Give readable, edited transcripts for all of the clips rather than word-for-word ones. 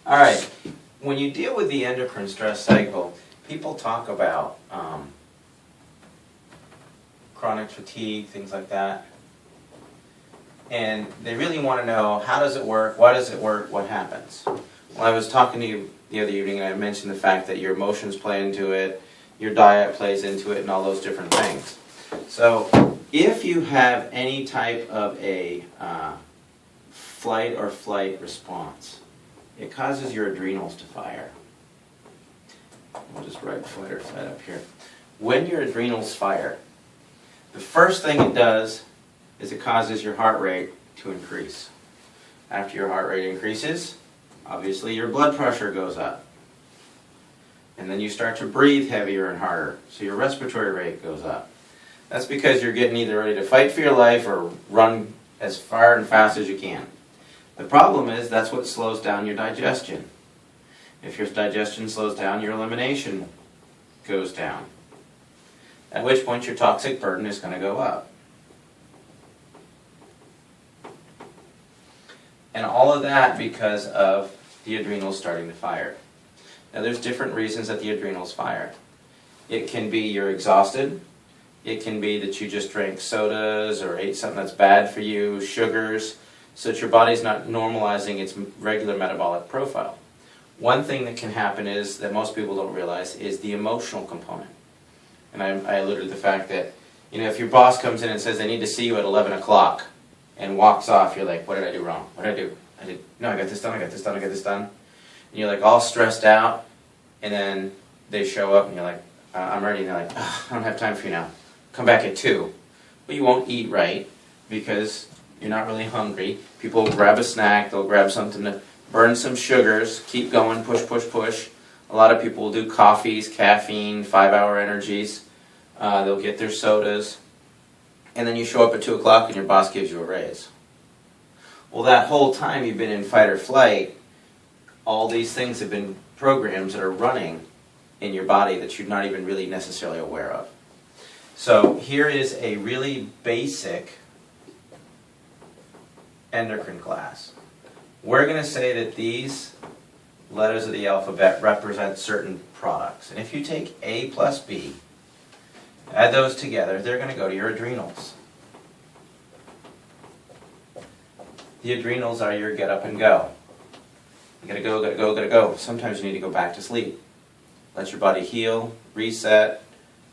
All right. When you deal with the endocrine stress cycle, people talk about chronic fatigue, things like that. And they really want to know, how does it work, why does it work, what happens? Well, I was talking to you the other evening and I mentioned the fact that your emotions play into it, your diet plays into it, and all those different things. So if you have any type of a flight or flight response, it causes your adrenals to fire. We'll just write flight or flight up here. When your adrenals fire, the first thing it does is it causes your heart rate to increase. After your heart rate increases, obviously your blood pressure goes up. And then you start to breathe heavier and harder, so your respiratory rate goes up. That's because you're getting either ready to fight for your life or run as far and fast as you can. The problem is that's what slows down your digestion. If your digestion slows down, your elimination goes down. At which point your toxic burden is going to go up. And all of that because of the adrenals starting to fire. Now there's different reasons that the adrenals fire. It can be you're exhausted. It can be that you just drank sodas or ate something that's bad for you, sugars, so that your body's not normalizing its regular metabolic profile. One thing that can happen is, that most people don't realize, is the emotional component. And I alluded to the fact that, if your boss comes in and says, I need to see you at 11 o'clock, and walks off, you're like, what did I do wrong? What did I do? No, I got this done, I got this done, I got this done. And you're like all stressed out, and then they show up and you're like, I'm ready, and they're like, I don't have time for you now. Come back at 2. But you won't eat right because you're not really hungry. People will grab a snack, they'll grab something to burn some sugars, keep going, push, push, push. A lot of people will do coffees, caffeine, 5-hour energies. They'll get their sodas. And then you show up at 2 o'clock and your boss gives you a raise. Well, that whole time you've been in fight or flight, all these things have been programs that are running in your body that you're not even really necessarily aware of. So here is a really basic endocrine class. We're going to say that these letters of the alphabet represent certain products. And if you take A plus B, add those together, they're going to go to your adrenals. The adrenals are your get up and go. You gotta go, gotta go, gotta go. Sometimes you need to go back to sleep. Let your body heal, reset.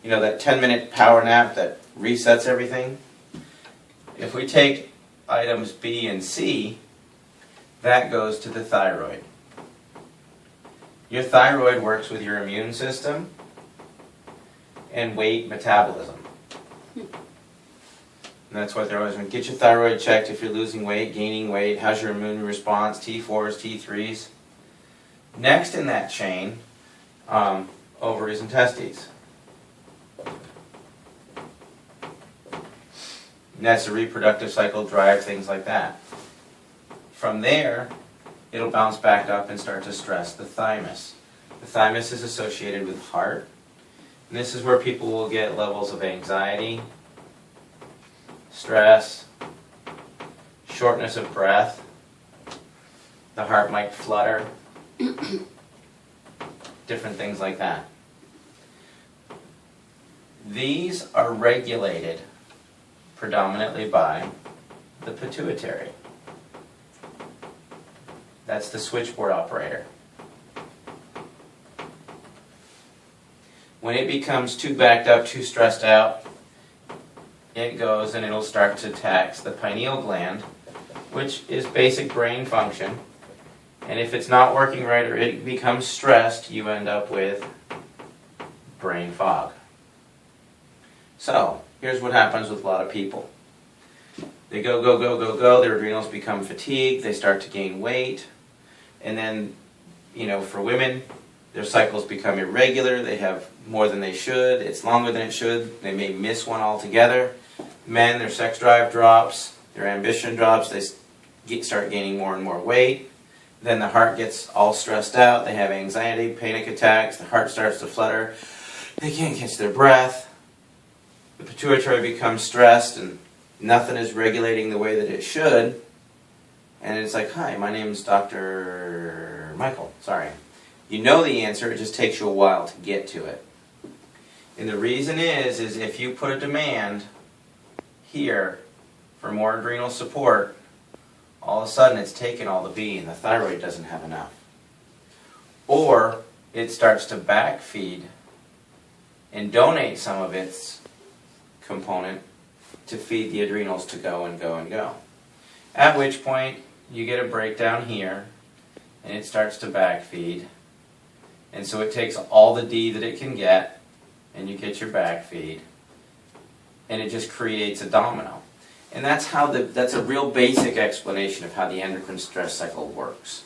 That 10-minute power nap that resets everything. If we take items B and C, that goes to the thyroid. Your thyroid works with your immune system and weight metabolism. And that's what they're always going to get your thyroid checked if you're losing weight, gaining weight, how's your immune response, T4s, T3s. Next in that chain, ovaries and testes. And that's the reproductive cycle, drive, things like that. From there, it'll bounce back up and start to stress the thymus. The thymus is associated with heart. And this is where people will get levels of anxiety, stress, shortness of breath. The heart might flutter. Different things like that. These are regulated predominantly by the pituitary. That's the switchboard operator. When it becomes too backed up, too stressed out, it goes and it'll start to tax the pineal gland, which is basic brain function. And if it's not working right or it becomes stressed, you end up with brain fog. So, here's what happens with a lot of people. They go, go, go, go, go, their adrenals become fatigued, they start to gain weight, and then, for women, their cycles become irregular, they have more than they should, it's longer than it should, they may miss one altogether. Men, their sex drive drops, their ambition drops, they start gaining more and more weight. Then the heart gets all stressed out, they have anxiety, panic attacks, the heart starts to flutter, they can't catch their breath, the pituitary becomes stressed and nothing is regulating the way that it should, and it's like, hi, my name is Dr. Michael, sorry. You know the answer, it just takes you a while to get to it. And the reason is if you put a demand here for more adrenal support, all of a sudden it's taking all the B and the thyroid doesn't have enough. Or it starts to backfeed and donate some of its component to feed the adrenals to go and go and go. At which point you get a breakdown here and it starts to backfeed. And so it takes all the D that it can get and you get your backfeed. And it just creates a domino. And that's a real basic explanation of how the endocrine stress cycle works.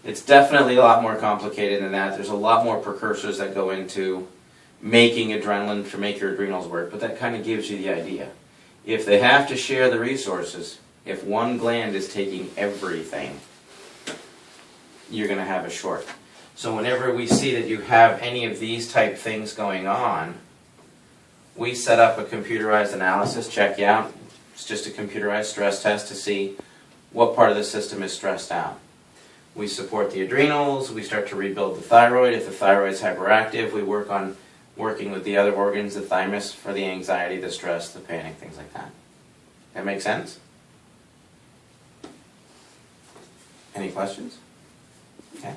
It's definitely a lot more complicated than that. There's a lot more precursors that go into making adrenaline to make your adrenals work, but that kind of gives you the idea. If they have to share the resources, if one gland is taking everything, you're going to have a short. So whenever we see that you have any of these type things going on, we set up a computerized analysis, check you out. It's just a computerized stress test to see what part of the system is stressed out. We support the adrenals, we start to rebuild the thyroid. If the thyroid's hyperactive, we work on working with the other organs, the thymus, for the anxiety, the stress, the panic, things like that. That make sense? Any questions? Okay.